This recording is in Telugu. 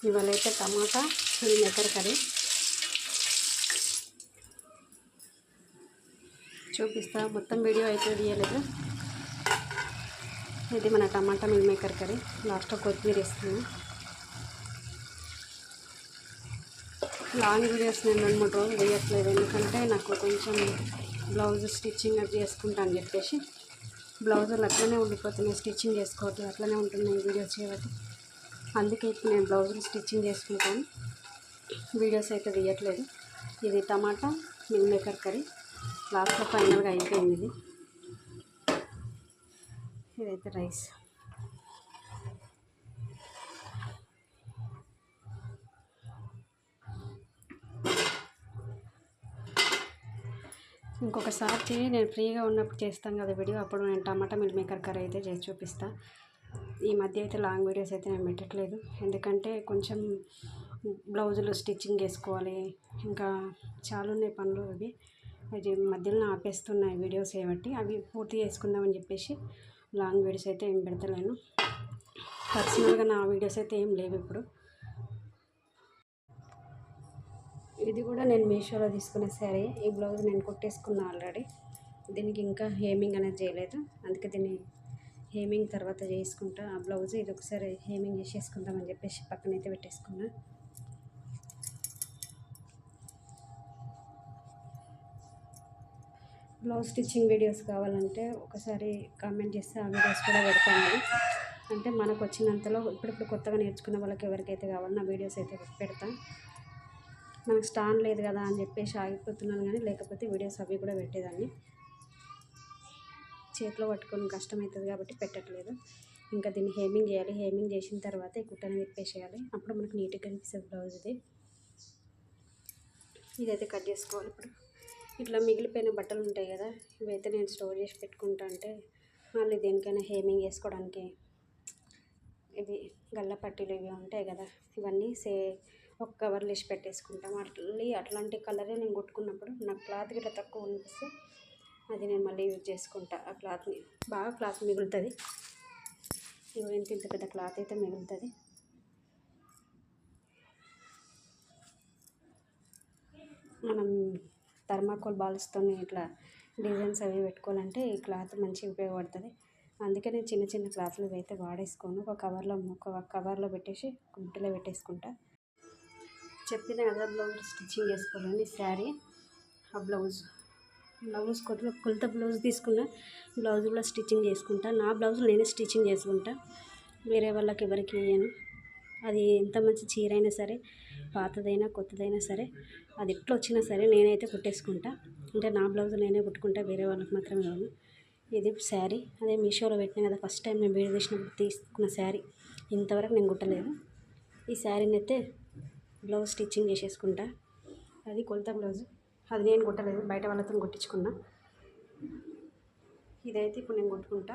ఇవాళ అయితే టమాటా మిల్ మేకర్ కర్రీ చూపిస్తా. మొత్తం వీడియో అయితే తీయలేదు. ఇది మన టమాటా మిల్ మేకర్ కర్రీ. లాస్ట్లో కొత్తిమీర వేస్తున్నాను. లాంగ్ వీడియోస్ నేను 2-3 రోజులు తీయట్లేదు, ఎందుకంటే నాకు కొంచెం బ్లౌజ్ స్టిచ్చింగ్ అది చేసుకుంటా అని చెప్పేసి బ్లౌజులు అట్లనే ఉండిపోతున్నాయి, స్టిచ్చింగ్ చేసుకోవట్లేదు, అట్లనే ఉంటున్నాయి వీడియోస్ చేయబట్టి. అందుకే ఇప్పుడు నేను బ్లౌజులు స్టిచ్చింగ్ చేసుకుంటాను, వీడియోస్ అయితే తీయట్లేదు. ఇది టమాటా మిల్ మేకర్ కర్రీ లాస్ట్లో ఫైనల్గా అయిపోయింది. ఇదైతే రైస్. ఇంకొకసారి నేను ఫ్రీగా ఉన్నప్పుడు చేస్తాను కదా వీడియో, అప్పుడు నేను టమాటా మిల్ మేకర్ కర్రీ అయితే చేసి చూపిస్తాను. ఈ మధ్య అయితే లాంగ్ వీడియోస్ అయితే నేను పెట్టట్లేదు, ఎందుకంటే కొంచెం బ్లౌజులు స్టిచ్చింగ్ చేసుకోవాలి, ఇంకా చాలా ఉన్నాయి పనులు. అవి మధ్యలో ఆపేస్తున్నాయి వీడియోస్ చేయబట్టి, అవి పూర్తి చేసుకుందామని చెప్పేసి లాంగ్ వీడియోస్ అయితే ఏం పెడతలేను. పర్సనల్గా నా వీడియోస్ అయితే ఏం లేవు ఇప్పుడు. ఇది కూడా నేను మీషోలో తీసుకున్న శారీ. ఈ బ్లౌజ్ నేను కుట్టేసుకున్నా ఆల్రెడీ. దీనికి ఇంకా హేమింగ్ అనేది చేయలేదు, అందుకే దీన్ని హేమింగ్ తర్వాత చేసుకుంటా. ఆ బ్లౌజ్ ఇది ఒకసారి హేమింగ్ చేసేసుకుందామని చెప్పేసి పక్కనైతే పెట్టేసుకున్నా. బ్లౌజ్ స్టిచ్చింగ్ వీడియోస్ కావాలంటే ఒకసారి కామెంట్ చేస్తే ఆ వీడియోస్ కూడా పెడతాను. అంటే మనకు వచ్చినంతలో ఇప్పుడిప్పుడు కొత్తగా నేర్చుకున్న వాళ్ళకి ఎవరికైతే కావాలో నా వీడియోస్ అయితే పెడతాను. మనకు స్టాండ్ లేదు కదా అని చెప్పేసి ఆగిపోతున్నాను, కానీ లేకపోతే వీడియోస్ అవి కూడా పెట్టేదాన్ని. చేతిలో పట్టుకొని కష్టమవుతుంది కాబట్టి పెట్టట్లేదు. ఇంకా దీన్ని హేమింగ్ చేయాలి. హేమింగ్ చేసిన తర్వాత ఈ కుట్టని విప్పేసేయాలి, అప్పుడు మనకు నీట్గా కనిపిస్తుంది బ్లౌజ్. ఇదైతే కట్ చేసుకోవాలి. ఇప్పుడు ఇట్లా మిగిలిపోయిన బట్టలు ఉంటాయి కదా, ఇవైతే నేను స్టోర్ చేసి పెట్టుకుంటా. అంటే మళ్ళీ దేనికైనా హేమింగ్ చేసుకోవడానికి ఇవి గల్ల పట్టీలు ఇవి ఉంటాయి కదా, ఇవన్నీ ఒక కవర్లో వేసి పెట్టేసుకుంటాం. మళ్ళీ అట్లాంటి కలరే నేను కుట్టుకున్నప్పుడు నాకు క్లాత్ గిట్లా తక్కువ అనిపిస్తే అది నేను మళ్ళీ యూజ్ చేసుకుంటా. ఆ క్లాత్ని బాగా క్లాత్ మిగులుతుంది. ఇంత పెద్ద క్లాత్ అయితే మిగులుతుంది. మనం థర్మాకోల్ బాల్స్తో ఇట్లా డిజైన్స్ అవి పెట్టుకోవాలంటే ఈ క్లాత్ మంచిగా ఉపయోగపడుతుంది. అందుకే నేను చిన్న చిన్న క్లాత్లు అయితే వాడేసుకోను. ఒక కవర్లో పెట్టేసి గుడ్డలో పెట్టేసుకుంటా. చెప్పిన కదా బ్లౌజ్ స్టిచ్చింగ్ చేసుకోవాలని. శారీ ఆ బ్లౌజ్ కొలత బ్లౌజ్ తీసుకున్న బ్లౌజ్ కూడా స్టిచ్చింగ్ చేసుకుంటా. నా బ్లౌజ్ నేనే స్టిచ్చింగ్ చేసుకుంటా, వేరే వాళ్ళకి ఎవరికి ఇయ్యను. అది ఎంత మంచి చీర అయినా సరే, పాతదైనా కొత్తదైనా సరే, అది ఎట్లా వచ్చినా సరే నేనైతే కుట్టేసుకుంటా. అంటే నా బ్లౌజ్ నేనే కుట్టుకుంటా, వేరే వాళ్ళకి మాత్రం కాదు. ఇది శారీ అదే మీషోలో పెట్టిన కదా, ఫస్ట్ టైం నేను వీడియో తీసినప్పుడు తీసుకున్న శారీ. ఇంతవరకు నేను కుట్టలేదు. ఈ శారీని అయితే బ్లౌజ్ స్టిచ్చింగ్ చేసేసుకుంటా. అది కొలత బ్లౌజ్, అది నేను కుట్టలేదు, బయట వాళ్ళతో కుట్టించుకున్నా. ఇదైతే ఇప్పుడు నేను కుట్టుకుంటా.